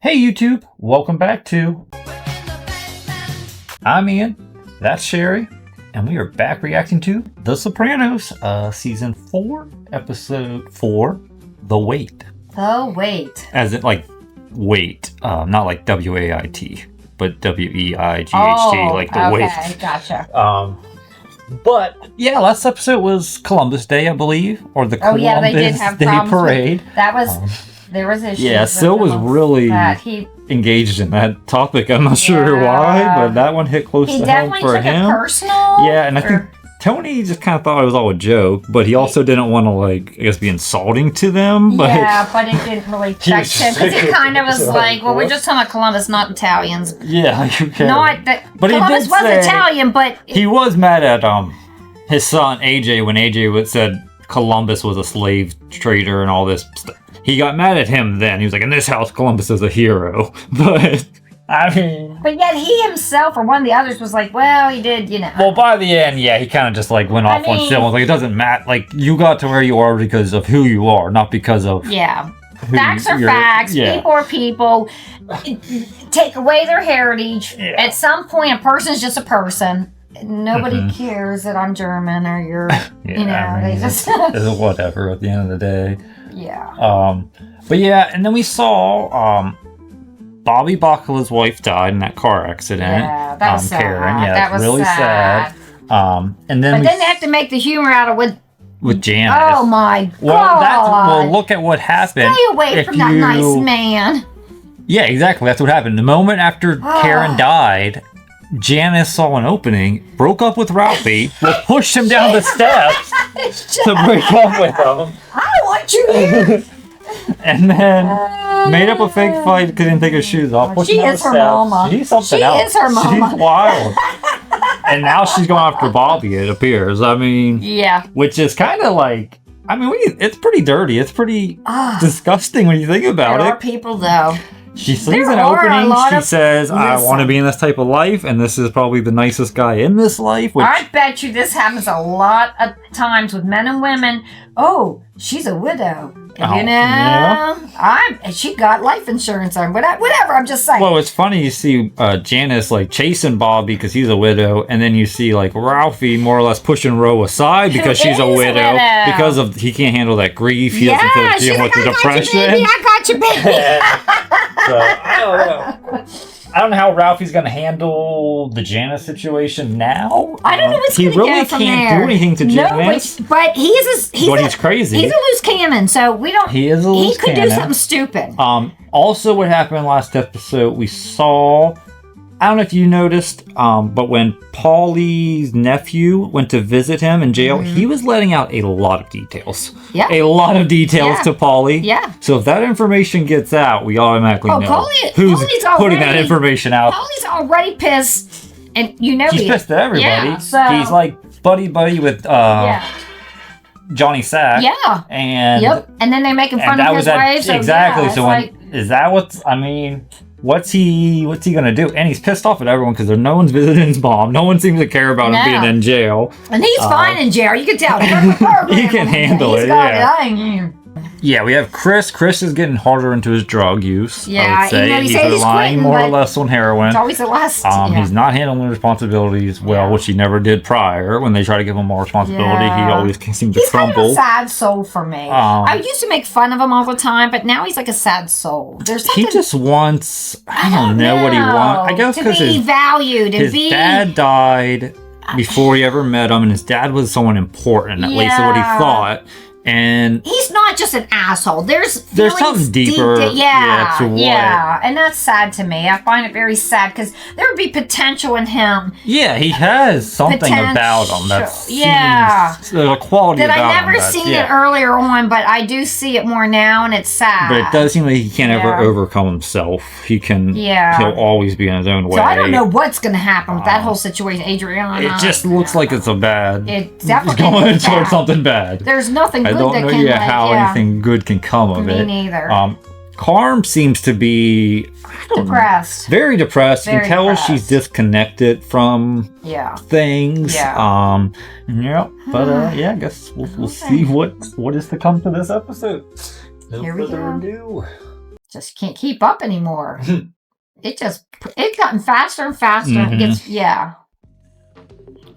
Hey YouTube, welcome back to I'm Ian, that's Sherry, and we are back reacting to The Sopranos, Season 4, Episode 4, The Weight. The Weight. As in, like, weight, not like W-A-I-T, but W-E-I-G-H-T, like the weight. Okay, gotcha. But, yeah, last episode was Columbus Day, I believe, or the Columbus they did have Day Parade. That was... There was issues. Yeah, Sil was really engaged in that topic. I'm not sure why, but that one hit close to home for him. He definitely took it personal. Yeah, and I think Tony just kind of thought it was all a joke, but he also didn't want to, like, I guess, be insulting to them. But yeah, but it didn't really affect him because he kind of was like, "Well, we're just talking about Columbus, not Italians." Yeah, okay. Not that but Columbus was Italian, but he was mad at his son AJ when AJ said Columbus was a slave trader and all this stuff. He got mad at him then. He was like, in this house, Columbus is a hero. But, I mean... But yet he himself, or one of the others, was like, well, he did, you know. Well, by the end, yeah, he kind of just, like, went off on Sil. Like, it doesn't matter. Like, you got to where you are because of who you are, not because of... Yeah. Facts are facts. Yeah. People are people. Take away their heritage. Yeah. At some point, a person's just a person. Nobody cares that I'm German or you're, you know, I mean, they just... it's whatever at the end of the day. Yeah. But yeah, and then we saw Bobby Bacala's wife died in that car accident. Yeah, that was sad. Karen. Yeah, that was really sad. And then they have to make the humor out of with Janice. Oh my God. Well, look at what happened. Stay away from that nice man. Yeah, exactly. That's what happened. The moment after Karen died, Janice saw an opening, broke up with Ralphie, pushed him down the steps to break up with him. I want you here. And then made up a fake fight because he didn't take his shoes off. She is her mama. She's something else. She is her mama. She's wild. And now she's going after Bobby, it appears. I mean, yeah. Which is kind of like, I mean, it's pretty dirty. It's pretty disgusting when you think about it. There are people, though. She sees an opening, she says, I want to be in this type of life, and this is probably the nicest guy in this life. Which... I bet you this happens a lot of times with men and women. Oh, she's a widow. You know, she got life insurance on whatever. I'm just saying. Well, it's funny you see Janice like chasing Bobby because he's a widow, and then you see like Ralphie more or less pushing Ro aside because she's a widow because of he can't handle that grief. He doesn't feel dealing with the depression. I got you, baby. So I don't know. I don't know how Ralphie's going to handle the Janice situation now. I don't know what's going to go from there. He really can't do anything to Janice. But he's crazy. He's a loose cannon, so we don't... He is a loose cannon. He could do something stupid. Also, what happened last episode, we saw... I don't know if you noticed, but when Paulie's nephew went to visit him in jail, he was letting out a lot of details. Yeah. A lot of details to Paulie. Yeah. So if that information gets out, we automatically know who's putting that information out. Paulie's already pissed, and you know he's pissed at everybody. Yeah, so... He's like buddy with Ginny Sack. Yeah. And and then they make him fun of his wife. So exactly. So is that what's? I mean. What's he gonna do? And he's pissed off at everyone because no one's visiting his mom. No one seems to care about him being in jail. And he's fine in jail. You can tell. He can handle it. Yeah, we have Chris. Chris is getting harder into his drug use. Yeah, I would say. He's relying more or less on heroin. It's always the last. He's not handling responsibilities well, which he never did prior. When they try to give him more responsibility, he always seems to crumble. He's kind of a sad soul for me. I used to make fun of him all the time, but now he's like a sad soul. There's something... He just wants... I don't know what he wants. I guess because his dad died before he ever met him, and his dad was someone important, at least what he thought. And he's not just an asshole. There's something deeper. Yeah, and that's sad to me. I find it very sad because there would be potential in him. Yeah, he has something about him that's a quality that about I never seen it earlier on, but I do see it more now, and it's sad. But it does seem like he can't ever overcome himself. He can. He'll always be in his own way. So I don't know what's going to happen with that whole situation, Adriana. It just looks like it's a bad. It's definitely going towards something bad. There's nothing good. I don't know how anything good can come of it. Me neither. Carm seems to be depressed. Very depressed. You can tell she's disconnected from things. Yeah. But I guess we'll see what is to come to this episode. No further ado. just can't keep up anymore. It's gotten faster and faster. Mm-hmm.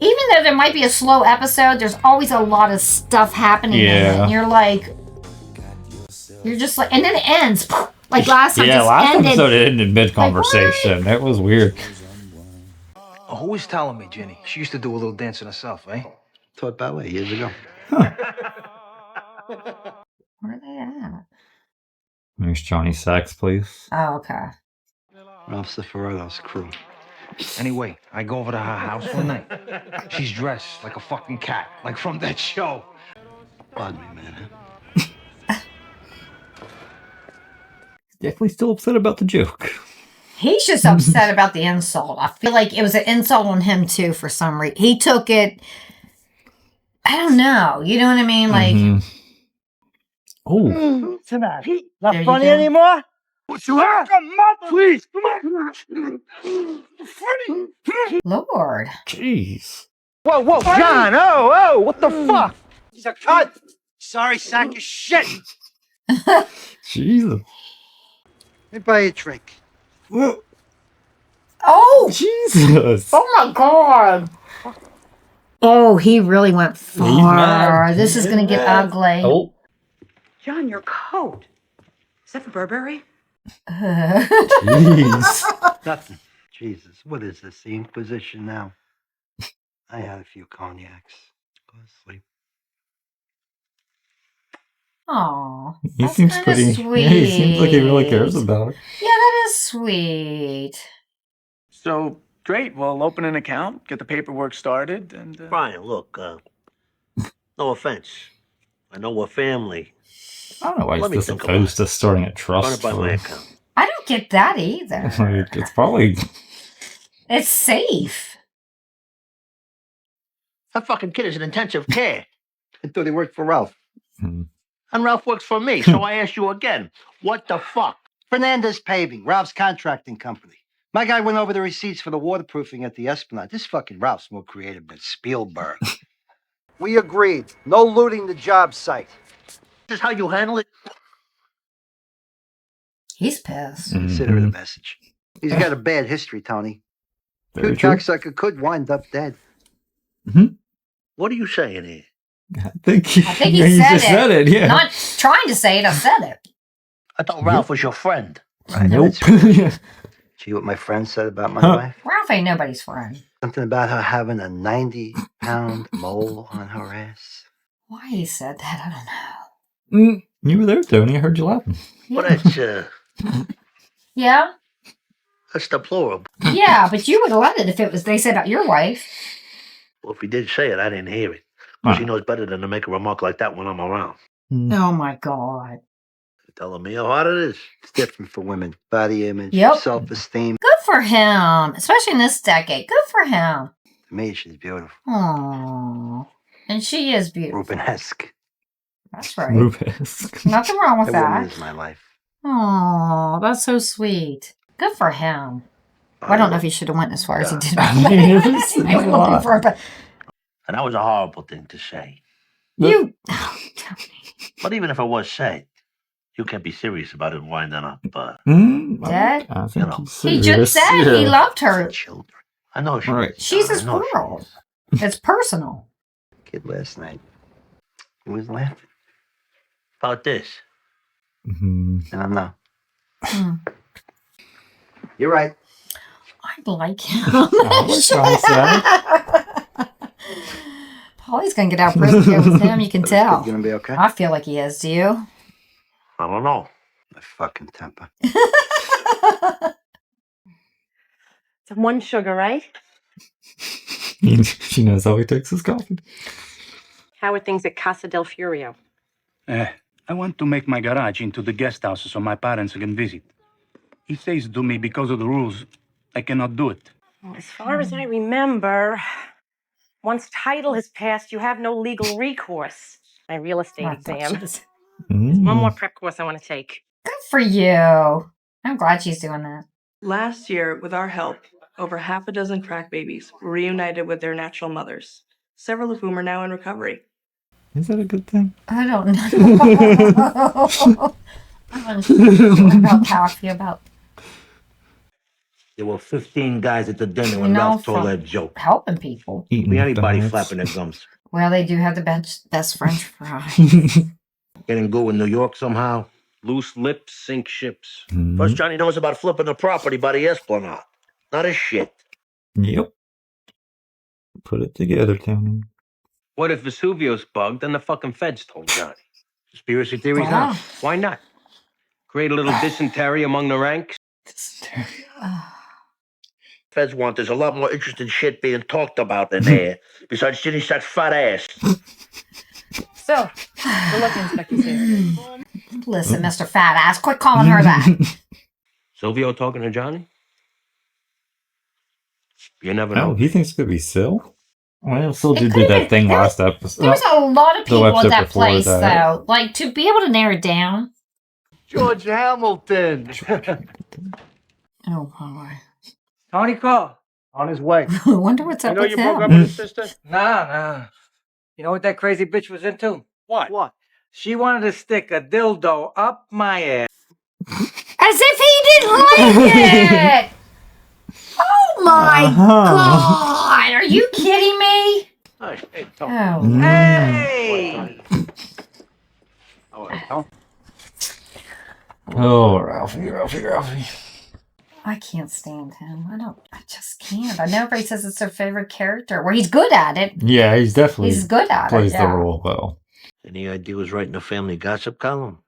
Even though there might be a slow episode, there's always a lot of stuff happening in it. And you're just like, and then it ends. Like last time. Yeah, last episode it ended mid-conversation. That was weird. Oh, who was telling me, Ginny? She used to do a little dancing herself, eh? Taught ballet years ago. Huh. Where are they at? There's Johnny Sack's place. Oh, okay. Ralph Cifaretto's crew. Anyway, I go over to her house one night. She's dressed like a fucking cat, like from that show. Pardon me, man. Definitely still upset about the joke. He's just upset about the insult. I feel like it was an insult on him too for some reason. He took it. I don't know. You know what I mean? Like. Oh. Not funny anymore? What's the matter? Come on, please. Come on. Lord. Jeez. Whoa, John. Oh, what the fuck? He's a cunt. Sorry, sack of shit. Jesus. Let me buy you a drink. Oh! Jesus. Oh my God. Oh, he really went far. This is going to get ugly. Oh. John, your coat. Is that for Burberry? Jeez. Nothing. Jesus, what is this? The Inquisition now? I had a few cognacs. Go to sleep. Aw. He seems pretty sweet. Yeah, he seems like he really cares about it. Yeah, that is sweet. So, great. We'll open an account, get the paperwork started, and... Brian, look, no offense. I know we're family. I don't know why he's this opposed to starting a trust Run it by my fund. account. I don't get that either. Like, it's probably... It's safe. That fucking kid is in intensive care. I thought he worked for Ralph. Hmm. And Ralph works for me, so I ask you again, what the fuck? Fernandez Paving, Ralph's contracting company. My guy went over the receipts for the waterproofing at the Esplanade. This fucking Ralph's more creative than Spielberg. We agreed. No looting the job site. This is how you handle it? He's pissed. Consider it a message. He's got a bad history, Tony. Very Good true. cocksucker could wind up dead. What are you saying here? I think he just said it, yeah. Not trying to say it, I said it. I thought Ralph was your friend. Right, Nope. See what my friend said about my wife? Ralph ain't nobody's friend. Something about her having a 90-pound mole on her ass. Why he said that, I don't know. You were there, Tony. I heard you laughing. Well, that's, Yeah? that's deplorable. Yeah, but you would have let it if it was they said about your wife. Well, if he did say it, I didn't hear it. Because he knows better than to make a remark like that when I'm around. Oh my God. You're telling me how hard it is. It's different for women. Body image, Yep. self-esteem. Good for him. Especially in this decade. Good for him. To me, she's beautiful. Aww. And she is beautiful. Rubenesque. That's right. Rubesque. Nothing wrong with That woman that. is my life. Oh, that's so sweet. Good for him. Well, I don't know if he should have went as far as he did. It's a lot. And that was a horrible thing to say. You. But even if it was said, you can't be serious about it winding up. Dad? I think You know. he's He serious. just said he loved her. Children. I know she Right. is. She's I his know she girl. is. It's personal. Kid last night. He was laughing. About this. And I'm not. Hmm. You're right. I like him. I was trying to say. Paulie's gonna get out prison with him. You can tell. Gonna be okay? I feel like he is. Do you? I don't know. My fucking temper. It's one sugar, right? She knows how he takes his coffee. How are things at Casa del Furio? I want to make my garage into the guest house so my parents can visit. He says to me because of the rules, I cannot do it. Well, as far as I remember, once title has passed, you have no legal recourse. My real estate exam. There's one more prep course I want to take. Good for you. I'm glad she's doing that. Last year, with our help, over half a dozen crack babies were reunited with their natural mothers, several of whom are now in recovery. Is that a good thing? I don't know. I want to about how I feel about. There were 15 guys at the dinner when Ralph told that joke. Helping people. Be anybody flapping their gums. Well, they do have the best French fries. Getting go in New York somehow. Loose lips sink ships. First Johnny knows about flipping the property by the Esplanade. Not his shit. Yep. Put it together, Tony. What if Vesuvio's bugged and the fucking feds told Johnny? Conspiracy theories, Wow. huh? Why not? Create a little dysentery among the ranks? Feds want there's a lot more interesting shit being talked about in there, besides Ginny Sack's fat ass. So, good luck, Inspector Sam. Listen, Mr. Fat Ass, quit calling her that. Silvio talking to Johnny? You never know. Oh, he thinks it could be Sil? Well, Sil did do that thing last episode. There was a lot of people at that before place, that. though. Like, to be able to narrow it down. George Hamilton. Oh, boy. Tony called. On his way. I wonder what's up with You broke him. up with his sister? Nah. You know what that crazy bitch was into? What? She wanted to stick a dildo up my ass. As if he didn't like it! Oh, my God! Are you kidding me? Hey, Oh. Hey! Oh, Ralphie. I can't stand him. I just can't. I know everybody says it's their favorite character. Well, he's good at it. Yeah, he's definitely good at plays it. the role well. Any idea was writing a family gossip column?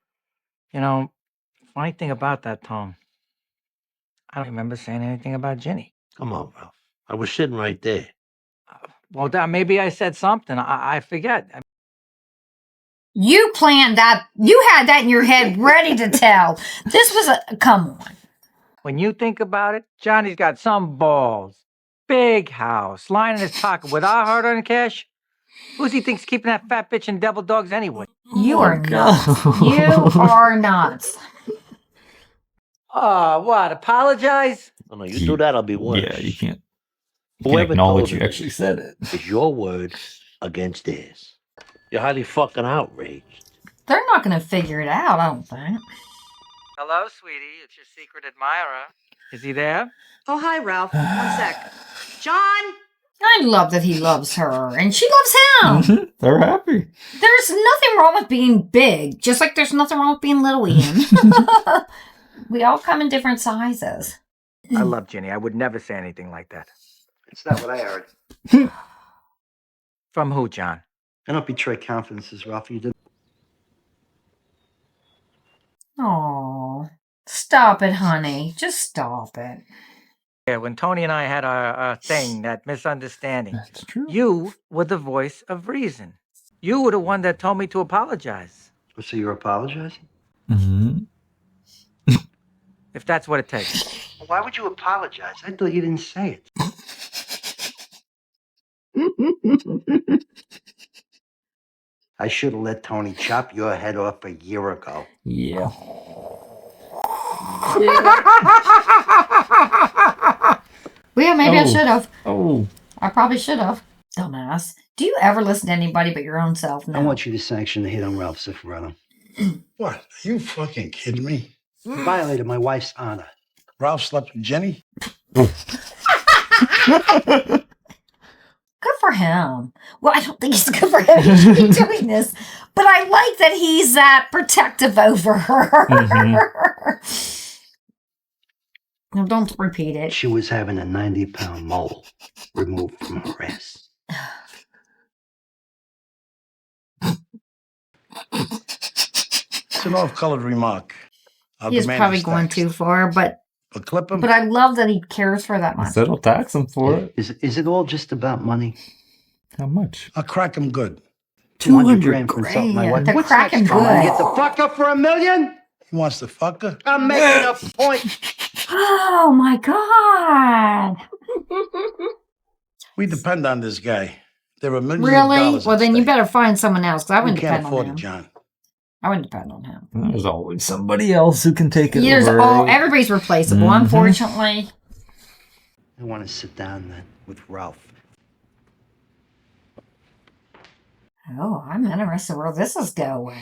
You know, funny thing about that, Tom, I don't remember saying anything about Ginny. Come on, Ralph. I was sitting right there. Well, maybe I said something. I forget. You planned that. You had that in your head ready to tell. This was come on. When you think about it, Johnny's got some balls. Big house, lying in his pocket with our hard-earned cash. Who does he think's keeping that fat bitch and devil dogs anyway? You are nuts. You are nuts. Oh, what? Apologize? Oh, no, you do that, I'll be worse. Yeah, you can't. Whoever acknowledge told you him actually said it. It's your word against theirs. You're highly fucking outraged. They're not going to figure it out, I don't think. Hello, sweetie. It's your secret admirer. Is he there? Oh, hi, Ralph. 1 sec. John! I love that he loves her, and she loves him. They're happy. There's nothing wrong with being big, just like there's nothing wrong with being little, Ian. We all come in different sizes. I love Ginny. I would never say anything like that. It's not what I heard. From who, John? I don't betray confidences, Ralph. You did. Oh, stop it, honey. Just stop it. Yeah, when Tony and I had our thing, that misunderstanding, That's true. you were the voice of reason. You were the one that told me to apologize. So you're apologizing? If that's what it takes. Why would you apologize? I thought you didn't say it. I should have let Tony chop your head off a year ago. Yeah. Well, yeah, maybe I should have. Oh. I probably should have. Dumbass. Do you ever listen to anybody but your own self? No. I want you to sanction the hit on Ralph Cifarello. What? Are you fucking kidding me? You violated my wife's honor. Ralph slept with Jenny? Good for him. Well, I don't think it's good for him to be doing this, but I like that he's that protective over her. No, don't repeat it. She was having a 90-pound mole removed from her ass. It's an off-colored remark. He's probably going too far, but clip him. But I love that he cares for that much. That'll tax him for it. Is it all just about money? How much? I'll crack him good. 200 grand for insulting my wife. They're What's cracking next, Carmine? good. Get the fuck up for $1 million? He wants to fuck her? I'm making a point. Oh my God. We depend on this guy. There are millions of Really? dollars Well, at then you stake. better find someone else, because I We wouldn't can't depend on afford him. it, John. I wouldn't depend on him. There's always somebody else who can take it There's over. everybody's replaceable, Mhm. unfortunately. I want to sit down then with Ralph. Oh, I'm interested where this is going.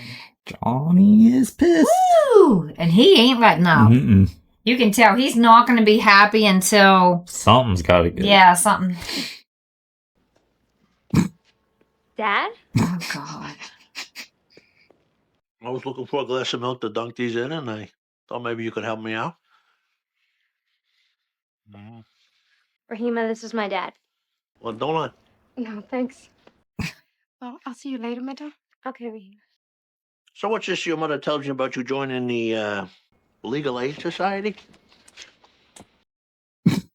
Johnny is pissed. Woo! And he ain't letting up. Mm-mm. You can tell he's not going to be happy until... Something's got to go. Yeah, something. Dad? Oh, God. I was looking for a glass of milk to dunk these in, and I thought maybe you could help me out. Rahima, this is my dad. Well, don't I? No, thanks. Well, I'll see you later, Meta. Okay, Rahima. So what's this your mother tells you about you joining the Legal Aid Society? Just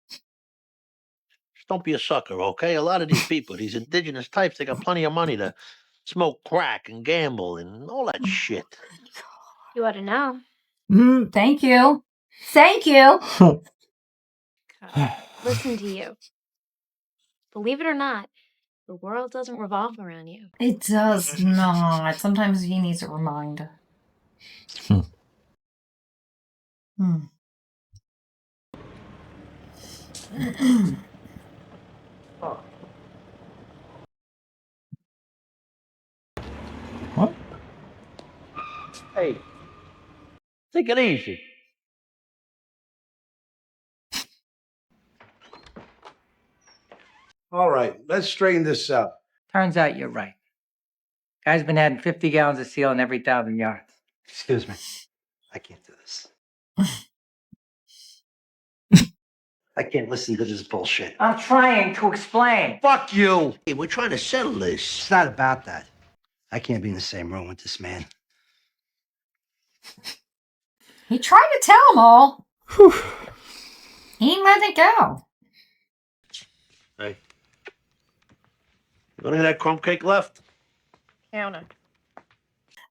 don't be a sucker, okay? A lot of these people, these indigenous types, they got plenty of money to smoke crack and gamble and all that shit. You ought to know. Thank you. Thank you. Listen to you. Believe it or not, the world doesn't revolve around you. It does not. Sometimes he needs a reminder. What? Hey, take it easy. All right, let's straighten this out. Turns out you're right. Guy's been adding 50 gallons of seal in every 1,000 yards. Excuse me. I can't do this. I can't listen to this bullshit. I'm trying to explain. Fuck you. Hey, we're trying to settle this. It's not about that. I can't be in the same room with this man. He tried to tell them all. Whew. He ain't letting it go. Hey. You got any of that crumb cake left? Counter.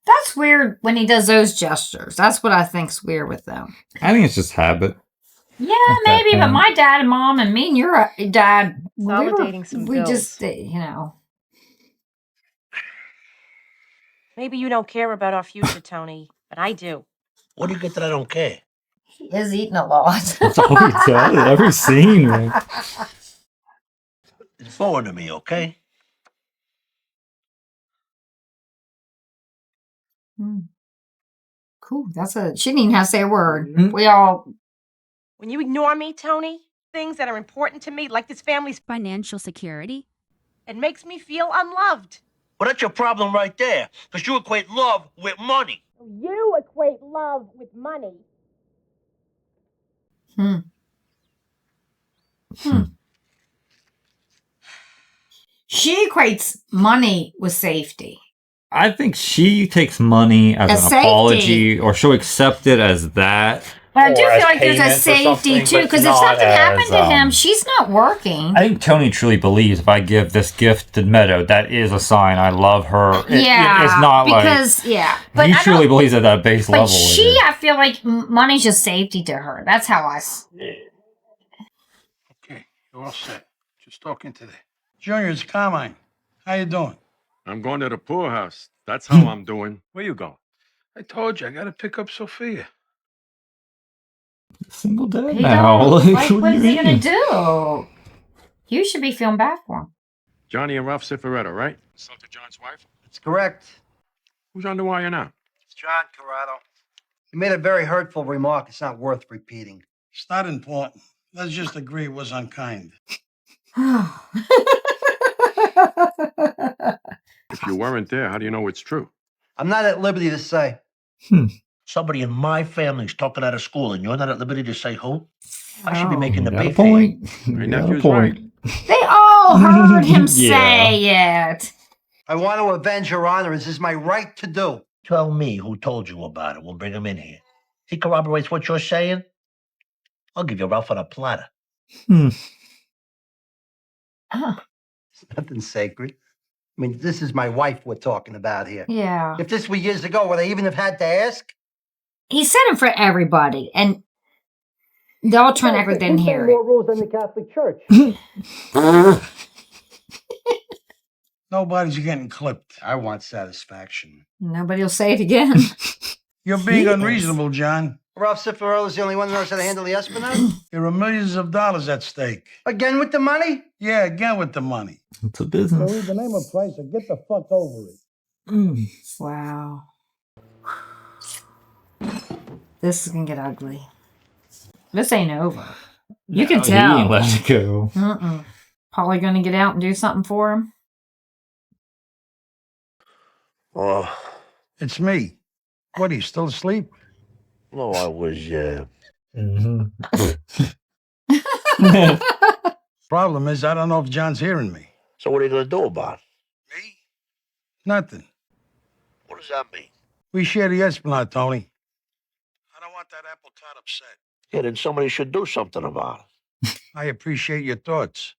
That's weird when he does those gestures. That's what I think's weird with them. I think it's just habit. Yeah, maybe, but my dad and mom and me and your dad, we just, you know. Maybe you don't care about our future, Tony, but I do. What do you get that I don't care? He is eating a lot. That's all he does. Every scene, man. It's forward to me, okay? Cool. She didn't even have to say a word. We all. When you ignore me, Tony, things that are important to me, like this family's financial security, it makes me feel unloved. Well, that's your problem right there, because you equate love with money. You equate love with money. She equates money with safety. I think she takes money as an apology, or she'll accept it as that. But I do feel like there's a safety too, because if something happened to him, she's not working. I think Tony truly believes if I give this gift to Meadow, that is a sign I love her. It's not because, but he truly believes at that base level. But I feel like money's just safety to her. That's how I. Okay, you're all set. Just talking to the Junior. It's Carmine. How you doing? I'm going to the poorhouse. That's how I'm doing. Where you going? I told you I got to pick up Sophia. Single dad now. What is he gonna do? You should be feeling bad for him. Johnny and Ralph Cifaretto, right? Son to John's wife? That's correct. Who's on the wire now? It's John Corrado. He made a very hurtful remark. It's not worth repeating. It's not important. Let's just agree it was unkind. If you weren't there, how do you know it's true? I'm not at liberty to say. Somebody in my family's talking out of school, and you're not at liberty to say who? I should be making the big point. My nephew's right. They all heard him say it. I want to avenge Your Honor. This is my right to do. Tell me who told you about it. We'll bring him in here. He corroborates what you're saying. I'll give you Ralph on a platter. It's nothing sacred. I mean, this is my wife we're talking about here. Yeah. If this were years ago, would I even have had to ask? He said it for everybody, and they're all trying to act like they didn't hear it. More rules than the Catholic Church. Nobody's getting clipped. I want satisfaction. Nobody will say it again. You're being unreasonable, John. Ralph Cifaretto's the only one that knows how to handle the Esplanade? There are millions of dollars at stake. Again with the money? Yeah, again with the money. It's a business. So the name of price and get the fuck over it. Wow. This is gonna get ugly. This ain't over. You can tell. He ain't let it go. Probably gonna get out and do something for him. Oh, it's me. What, are you still asleep? No, I was, Problem is, I don't know if John's hearing me. So what are you going to do about it? Me? Nothing. What does that mean? We share the Esplanade, Tony. I don't want that apple cart upset. Yeah, then somebody should do something about it. I appreciate your thoughts.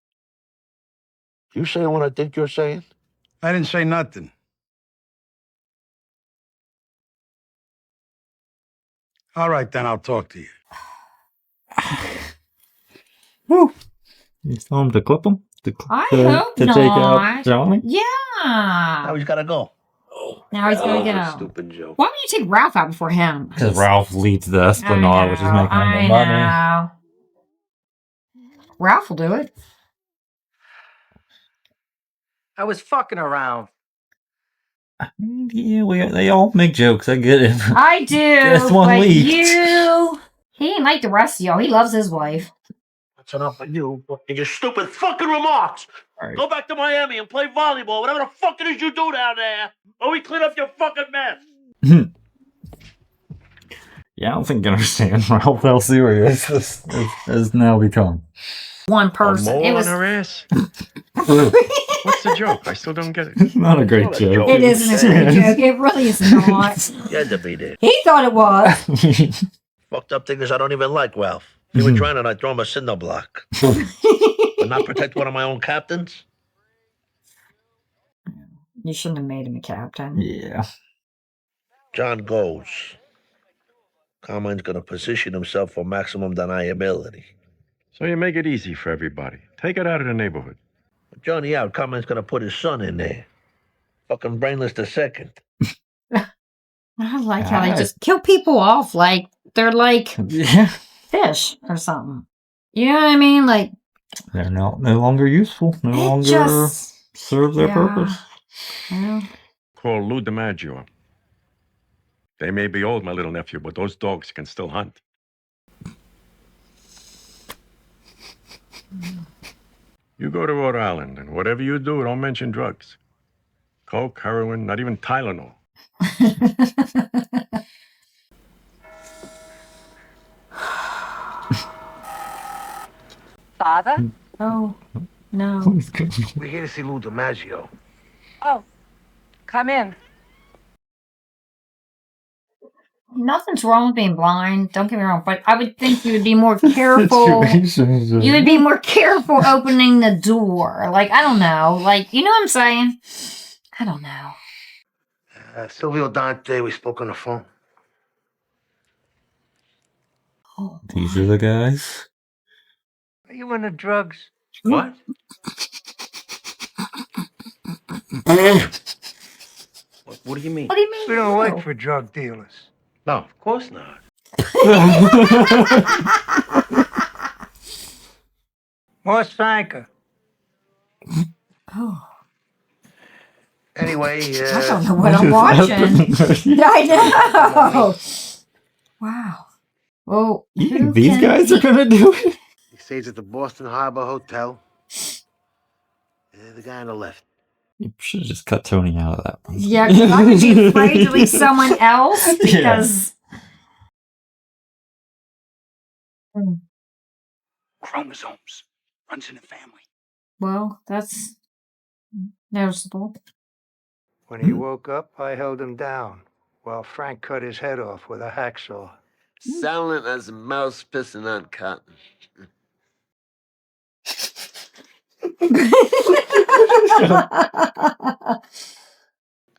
You saying what I think you're saying? I didn't say nothing. All right, then I'll talk to you. Woo! You tell him to clip him? To hope to not. take out Johnny? Yeah. Now he's got to go. Now he's gonna go. Stupid joke. Why don't you take Ralph out before him? Because Ralph leads the Esplanade, which is making him the money. Ralph will do it. I was fucking around. Yeah, they all make jokes. I get it. I do. Just one but week. He ain't like the rest of y'all. He loves his wife. That's enough of you and your stupid fucking remarks. Right. Go back to Miami and play volleyball, whatever the fuck it is you do down there. Or we clean up your fucking mess. Yeah, I don't think you understand Ralph how serious this has now become. One person. More It was. on her ass? What's the joke? I still don't get it. It's not a great joke. It isn't a great joke. It really is not. You had to be there. He thought it was. Fucked up thing is I don't even like Ralph. If he would drown and I'd throw him a cinder block. But not protect one of my own captains? You shouldn't have made him a captain. Yeah. John goes. Carmine's going to position himself for maximum deniability. So you make it easy for everybody. Take it out of the neighborhood. Johnny out, Carmine's going to put his son in there. Fucking brainless the second. I like how they just kill people off like they're like fish or something. You know what I mean? Like they're no longer useful. No longer serve their purpose. Yeah. Call Lou DiMaggio. They may be old, my little nephew, but those dogs can still hunt. You go to Rhode Island, and whatever you do, don't mention drugs. Coke, heroin, not even Tylenol. Father? Oh, no. We're here to see Lou DiMaggio. Oh, come in. Nothing's wrong with being blind. Don't get me wrong, but I would think you would be more careful. You would be more careful opening the door. Like, I don't know. Like, you know what I'm saying? I don't know. Silvio Dante, we spoke on the phone. Oh, these are the guys. Are you into drugs? What? What do you mean? What do you mean? We don't work for drug dealers. No, of course not. What's Franca? Oh. Anyway, I don't know what I'm watching. I know. Wow. Well, you think these guys are gonna do it? He stays at the Boston Harbor Hotel. The guy on the left. You should have just cut Tony out of that one. Yeah, because I would be afraid to leave someone else because. Yeah. Chromosomes. Runs in the family. Well, that's noticeable. When he woke up, I held him down while Frank cut his head off with a hacksaw. Silent as a mouse pissing on cotton.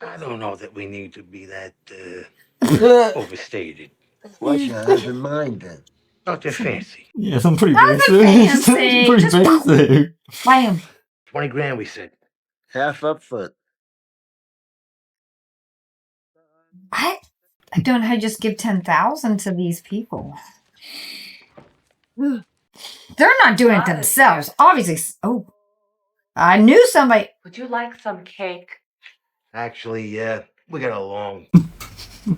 I don't know that we need to be that overstated. What you have in mind then? Not too fancy. Yeah, some pretty Nothing basic. fancy. Pretty Just basic. Bam. 20 grand, we said. Half up front. I don't know how to just give 10,000 to these people. They're not doing it themselves. Obviously. Oh, I knew somebody. Would you like some cake? Actually, we get along.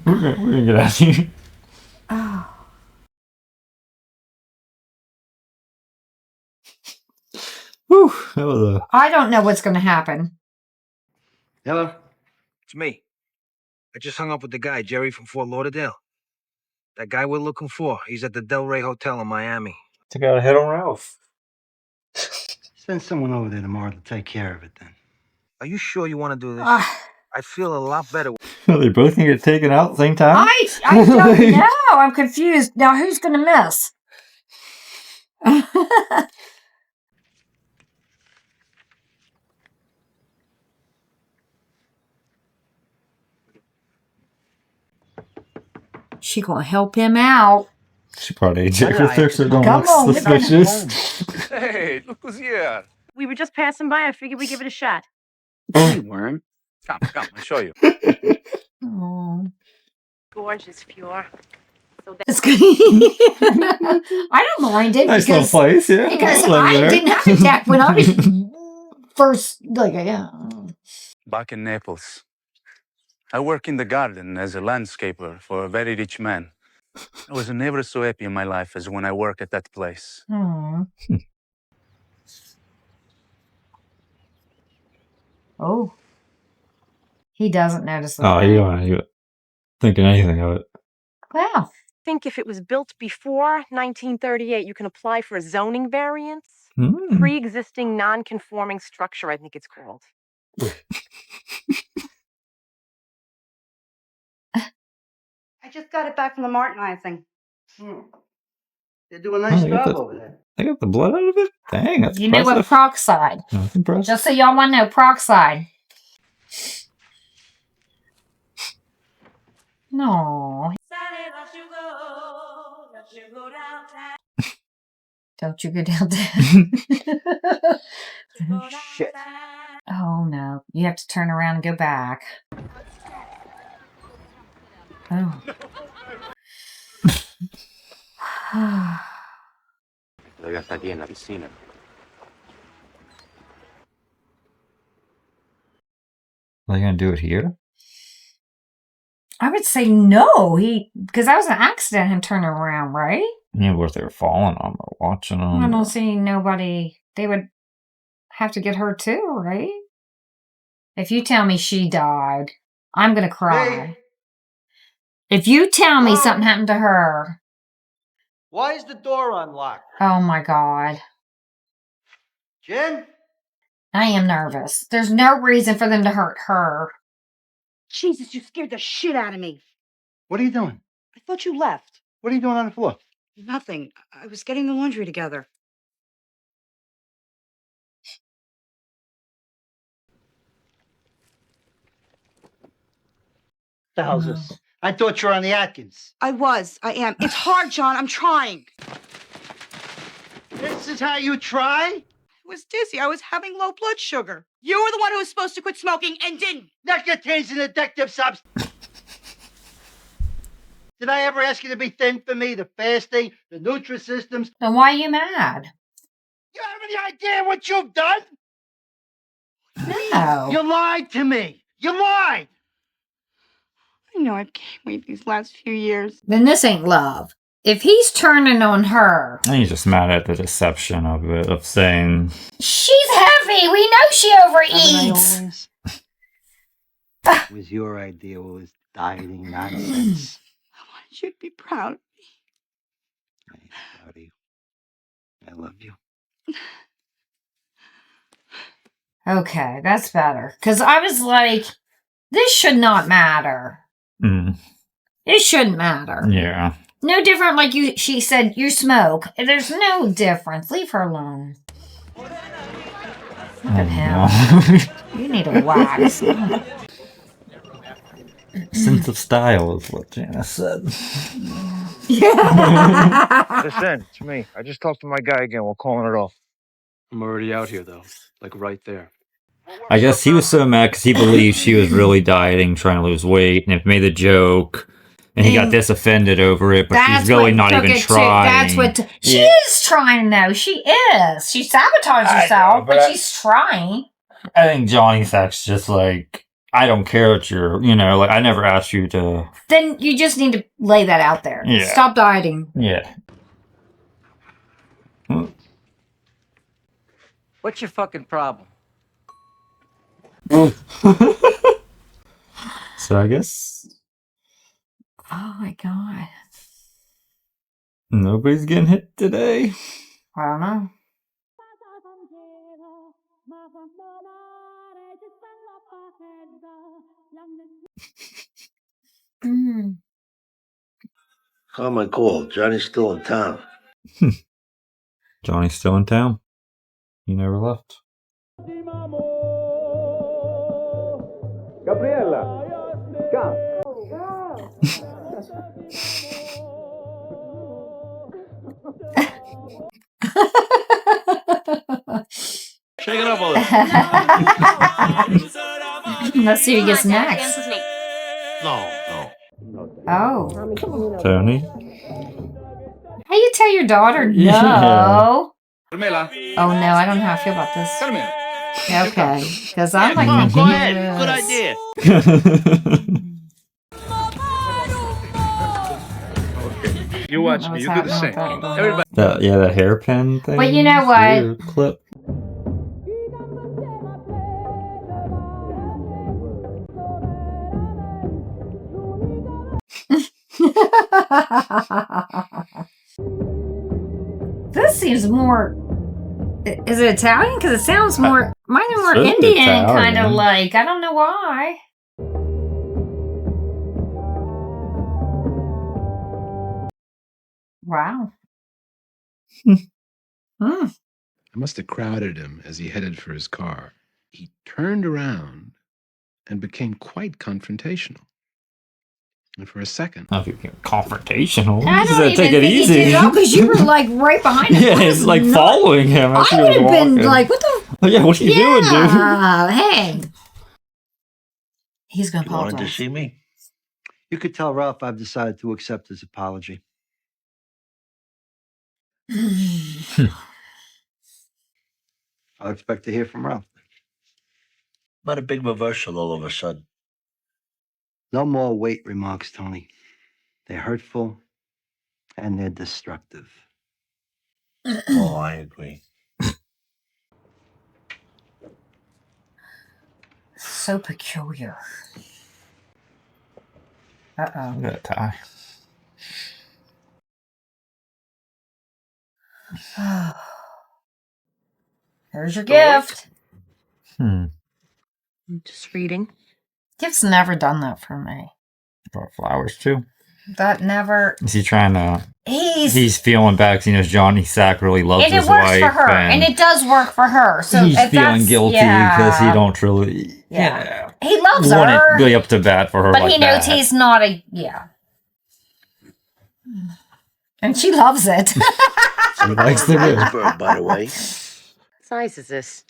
We're gonna get out of here. Oh. Whew, that was a... I don't know what's going to happen. Hello? It's me. I just hung up with the guy, Jerry from Fort Lauderdale. That guy we're looking for, he's at the Del Rey Hotel in Miami. Took out a hit on Ralph. Send someone over there tomorrow to take care of it then. Are you sure you want to do this? I'd feel a lot better. They both can get taken out at the same time? I don't know. I'm confused. Now, who's going to miss? She going to help him out. She brought AJ with her, so don't look suspicious. Hey, look who's here. We were just passing by. I figured we'd give it a shot. You weren't. Come, I'll show you. Oh. Gorgeous, Pure. So It's good. I don't mind it. Nice little place, yeah. Because I didn't have a deck when I was first, Back in Naples. I work in the garden as a landscaper for a very rich man. I was never so happy in my life as when I work at that place. Oh. He doesn't notice that. Oh, you don't thinking anything of it. Wow. I think if it was built before 1938, you can apply for a zoning variance. Pre-existing non-conforming structure, I think it's called. I just got it back from the Martinizing. They do a nice job over there. They got the blood out of it? Dang, that's You know what peroxide? That's impressive. Just so y'all want to know, peroxide. No. Don't you go downtown. Shit. Oh, no. You have to turn around and go back. Oh. Todavía está aquí en la piscina. Are they going to do it here? I would say no. Because that was an accident, him turning around, right? Yeah, what if they were following them or watching them? I don't see nobody. They would have to get her too, right? If you tell me she died, I'm going to cry. Hey. If you tell me something happened to her. Why is the door unlocked? Oh my God. Jen? I am nervous. There's no reason for them to hurt her. Jesus, you scared the shit out of me. What are you doing? I thought you left. What are you doing on the floor? Nothing. I was getting the laundry together. The hell's this? I thought you were on the Atkins. I am. It's hard, John. I'm trying. This is how you try? I was dizzy. I was having low blood sugar. You were the one who was supposed to quit smoking and didn't. Nicotine's an addictive substance. Did I ever ask you to be thin for me? The fasting, the Nutrisystems. Then why are you mad? You have any idea what you've done? No. You lied to me. You lied. I know I've gained weight these last few years. Then this ain't love. If he's turning on her. I think he's just mad at the deception of it, of saying... She's heavy. We know she overeats. It was your idea. It was dieting nonsense. I want you to be proud of me. I am proud of you. I love you. Okay, that's better. Because I was like, this should not matter. It shouldn't matter. Yeah. No different, like she said, you smoke. There's no difference. Leave her alone. Look at him. You need a wax. Sense of style is what Janice said. Yeah. Listen, it's me. I just talked to my guy again. We're calling it off. I'm already out here, though. Like, right there. I guess he was so mad because he believed she was really dieting, trying to lose weight, and it made the joke. And he got this offended over it, but she's really not even trying. That's what... She is trying, though. She is. She sabotaged herself, but she's trying. I think Johnny Sack's just like... I don't care that you're, like, I never asked you to. Then you just need to lay that out there. Yeah. Stop dieting. Yeah. What's your fucking problem? So I guess Oh my god. nobody's getting hit today. I don't know. Carmine called. Johnny's still in town. Johnny's still in town. He never left. Gabriella, come. Shake it up a little. Let's see who gets next. No. Oh. Tony? How you tell your daughter no? Yeah. Oh no, I don't know how I feel about this. Okay, because I'm like, Go ahead. Good idea. You watch me. You do the same. Everybody. That hairpin thing. But you know what? Weird clip. This seems more. Is it Italian? Because it sounds more. Mine are more It's Indian, Italian. kind of like. I don't know why. Wow. I must have crowded him as he headed for his car. He turned around and became quite confrontational. And for a second... Not if you became confrontational. I He don't said, even take it think easy. he did it because you were like right behind him. Yeah, I he's was like not- following him as he I was would have been walking. like, what the? Oh, yeah, what are you doing, dude? Hey. He's going to You wanted to apologize. see me? You could tell Ralph I've decided to accept his apology. I'll expect to hear from Ralph. Not a big reversal all of a sudden. No more weight remarks, Tony. They're hurtful and they're destructive. Oh, I agree. So peculiar. Uh-oh. Look at that tie. Here's your gift. I'm just reading. Gift's never done that for me. Brought flowers, too. That never. Is he trying to... He's feeling bad because he knows Johnny Sack really loves and his it works wife. for her, and it does work for her. So he's if feeling that's, guilty because he don't truly... Yeah. He loves wouldn't her. be up to bat for her But like he knows that. he's not a. Yeah. And she loves it. She likes the gift. Bird, by the way. What size is this?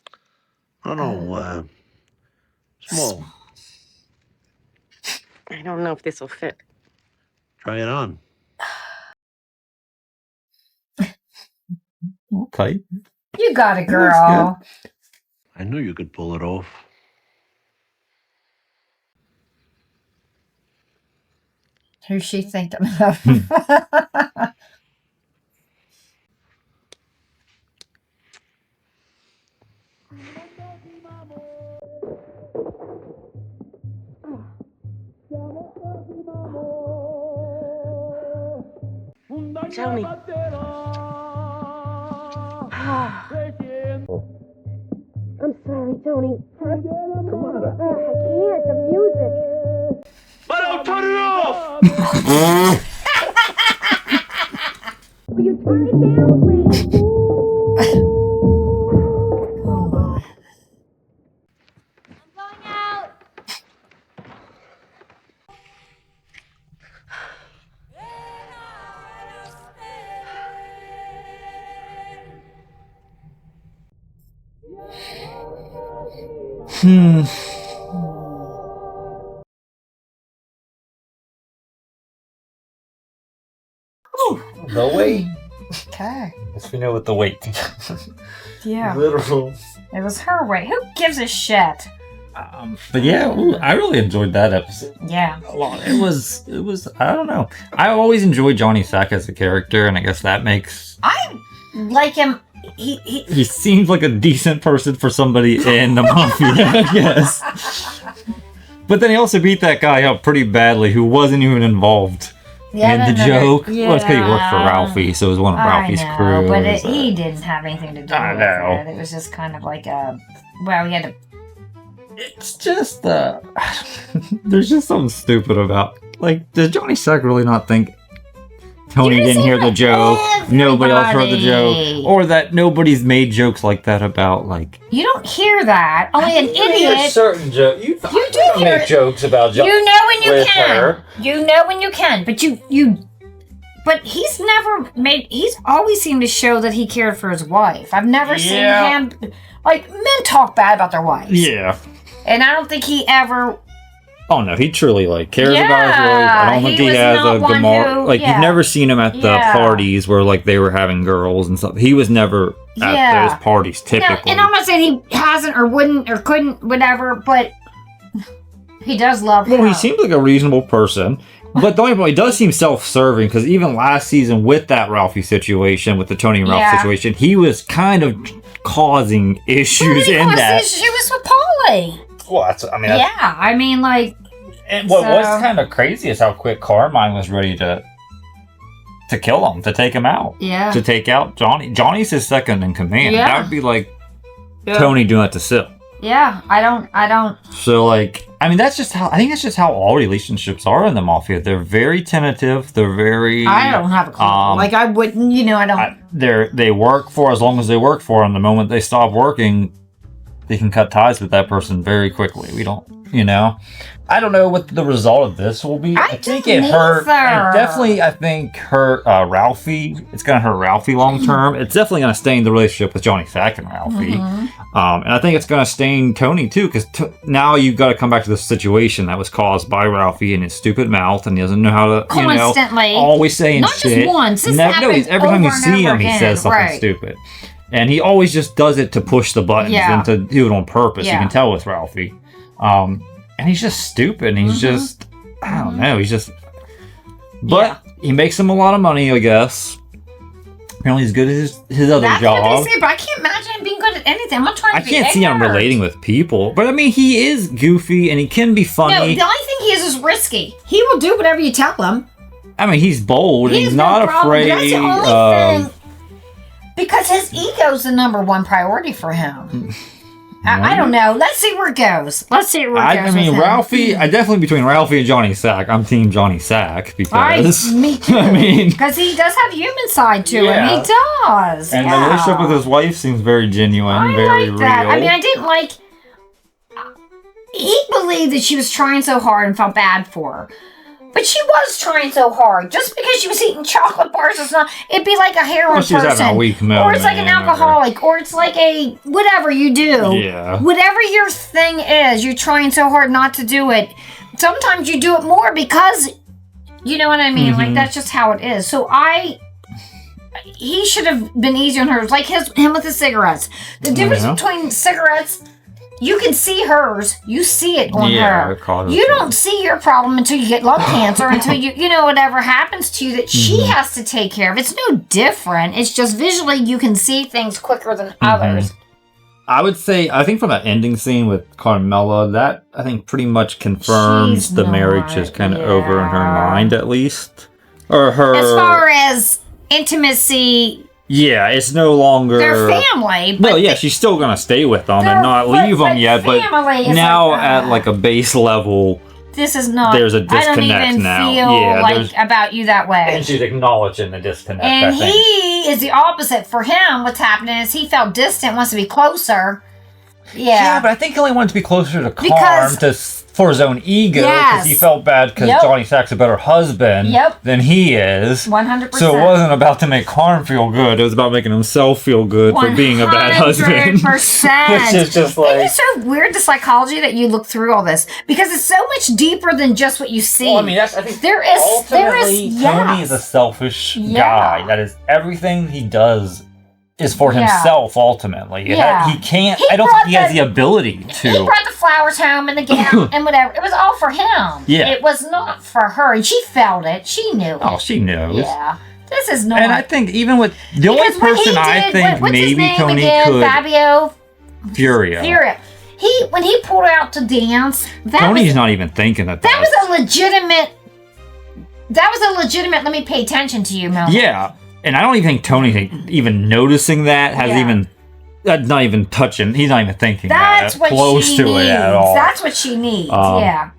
I don't know, small. I don't know if this will fit. Try it on. Okay. You got it, girl. I knew you could pull it off. Who's she thinking of? Tony. I'm sorry, Tony. Come on. I can't. The music. But don't turn it off! Will you turn it down, please? The weight. Okay. Guess we know what the weight. Yeah. Literal. It was her way. Who gives a shit? But yeah, I really enjoyed that episode. Yeah. A lot. It was, I don't know. I always enjoyed Johnny Sack as a character, and I guess that makes... I like him. He seems like a decent person for somebody in the mafia, I guess. But then he also beat that guy up pretty badly who wasn't even involved in the joke. Yeah. Well, it's because he worked for Ralphie, so it was one of Ralphie's crew. But he didn't have anything to do with it. It was just kind of like a... Well, he had to... It's just... there's just something stupid about... Like, does Johnny Sack really not think Tony didn't hear the joke, nobody else heard the joke, or that nobody's made jokes like that about, like... You don't hear that. Only an idiot... certain jokes. You do make jokes about jokes. You know when you can. You know when you can, but But he's never made... He's always seemed to show that he cared for his wife. I've never seen him... Like, men talk bad about their wives. Yeah. And I don't think he ever... Oh no, he truly cares about his wife. I don't think he has a Gamar. You've never seen him at the parties where they were having girls and stuff. He was never at those parties typically. No, and I'm not saying he hasn't or wouldn't or couldn't, whatever, but he does love her. Well, he seems like a reasonable person. But the only point, he does seem self-serving, because even last season with that Ralphie situation, with the Tony and Ralph situation, he was kind of causing issues in that. She was with Paulie. Well, And what was kind of crazy is how quick Carmine was ready to kill him, to take him out. Yeah. To take out Johnny. Johnny's his second in command. Yeah. That would be like Tony doing that to Sil. Yeah, I don't. So, I think that's just how all relationships are in the mafia. They're very tentative. They're very... I don't have a clue. I wouldn't, I don't... They work for as long as they work for, and the moment they stop working, they can cut ties with that person very quickly. We don't, I don't know what the result of this will be. I think it hurt. I think hurt Ralphie. It's going to hurt Ralphie long term. It's definitely going to stain the relationship with Johnny Sack and Ralphie. Mm-hmm. And I think it's going to stain Tony too, because now you've got to come back to this situation that was caused by Ralphie and his stupid mouth, and he doesn't know how to, constantly, always saying not shit. Just once. This happens every time you over and see over him, he again. says something stupid. And he always just does it to push the buttons and to do it on purpose. You can tell with Ralphie. And he's just stupid. And he's just, I don't know. He's just, but he makes him a lot of money, I guess. Apparently he's good at his other job. But I can't imagine him being good at anything. I'm not trying to be I can't see him relating with people. But I mean, he is goofy and he can be funny. No, the only thing he is risky. He will do whatever you tell him. I mean, he's bold. He's not afraid. That's the only thing. Because his ego's the number one priority for him. I don't know. Let's see where it goes. I mean, Ralphie, I definitely between Ralphie and Johnny Sack, I'm team Johnny Sack because me too. Because he does have human side to him. He does. And the relationship with his wife seems very genuine, very real. That. I mean, I didn't like. He believed that she was trying so hard and felt bad for her. But she was trying so hard. Just because she was eating chocolate bars, it'd be like a heroin person. She was having a weak moment. Or it's like an alcoholic. Or it's like a whatever you do. Yeah. Whatever your thing is, you're trying so hard not to do it. Sometimes you do it more because, you know what I mean? Like, that's just how it is. So he should have been easier on her. Like him with the cigarettes. The difference between cigarettes... You can see hers. You see it on her. You don't see your problem until you get lung cancer, until whatever happens to you that she has to take care of. It's no different. It's just visually you can see things quicker than others. I would say, I think from that ending scene with Carmela, that I think pretty much confirms the marriage is kind of over in her mind, at least. Or her. As far as intimacy. Yeah, it's no longer... They're family. But she's still going to stay with them and not leave them yet. But now at a base level... This is not... There's a disconnect now. I don't even feel about you that way. And she's acknowledging the disconnect, and he is the opposite. For him, what's happening is he felt distant, wants to be closer. Yeah, but I think he only wanted to be closer to Carm for his own ego, because he felt bad because Johnny Sack's a better husband than he is. 100%. So it wasn't about to make Carm feel good, it was about making himself feel good for being a bad husband. 100%. Which is just like... It's so weird, the psychology that you look through all this, because it's so much deeper than just what you see. Well, I mean, I think ultimately Tony is a selfish guy. That is, everything he does is for himself ultimately. Yeah. He can't. I don't think he has the ability to. He brought the flowers home and the gown and whatever. It was all for him. Yeah. It was not for her, and she felt it. She knew it. Oh, she knows. Yeah. This is not. And I think even with the only person I think what's his maybe name Tony again? could Fabio. Furio. When he pulled out to dance, Tony's not even thinking that. That was a legitimate. Let me pay attention to you, Mel. Yeah, and I don't even think Tony even noticing that has even. Not even touching. He's not even thinking That's that what close she to needs. it at all. That's what she needs. Yeah.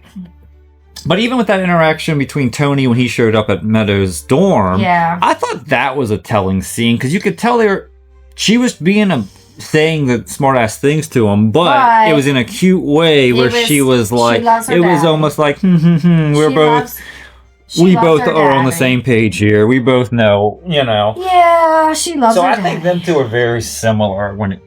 But even with that interaction between Tony when he showed up at Meadows' dorm, I thought that was a telling scene because you could tell she was saying the smart ass things to him, but it was in a cute way where she was like, it was almost like, we both are on the same page here. We both know, Yeah, she loves her So I dad. think them two are very similar when it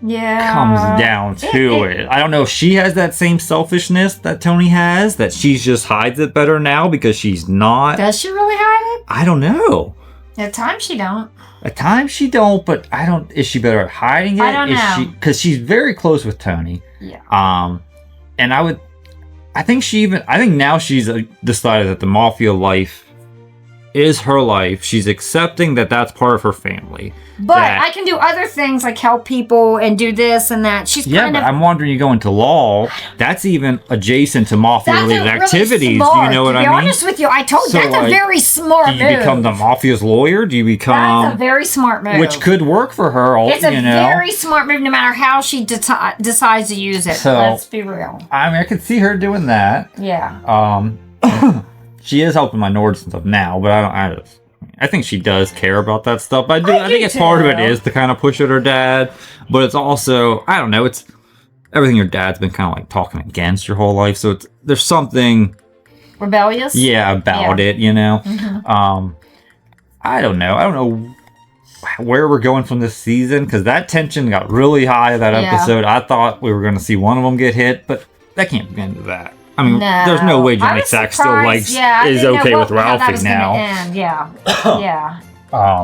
Yeah. comes down to it. I don't know if she has that same selfishness that Tony has, that she just hides it better now because she's not. Does she really hide it? I don't know. At times she don't. At times she don't, but is she better at hiding it? I don't know. Because she's very close with Tony. Yeah. And I think now she's decided that the mafia life is her life. She's accepting that that's part of her family. But I can do other things like help people and do this and that. She's kind but of. I'm wondering, you go into law, that's even adjacent to mafia-related activities. Smart, Do you know what I mean? To be honest with you, I told you, So, that's a very smart move. Do you become the mafia's lawyer? Do you become... That's a very smart move. Which could work for her, It's a very smart move no matter how she decides to use it. So, Let's be real. I mean, I could see her doing that. Yeah. She is helping minorities and stuff now, but I think she does care about that stuff. I think it's part of it is to kind of push at her dad, but it's also, I don't know, it's everything your dad's been kind of like talking against your whole life. So there's something rebellious. About it, Mm-hmm. I don't know where we're going from this season because that tension got really high that episode. I thought we were going to see one of them get hit, but that can't be into that. I mean, there's no way Ginny Sack still is okay with Ralphie now. Yeah.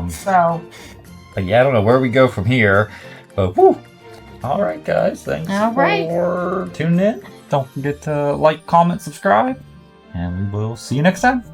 So. But yeah, I don't know where we go from here. But whew. All right, guys. Thanks for tuning in. Don't forget to like, comment, subscribe, and we will see you next time.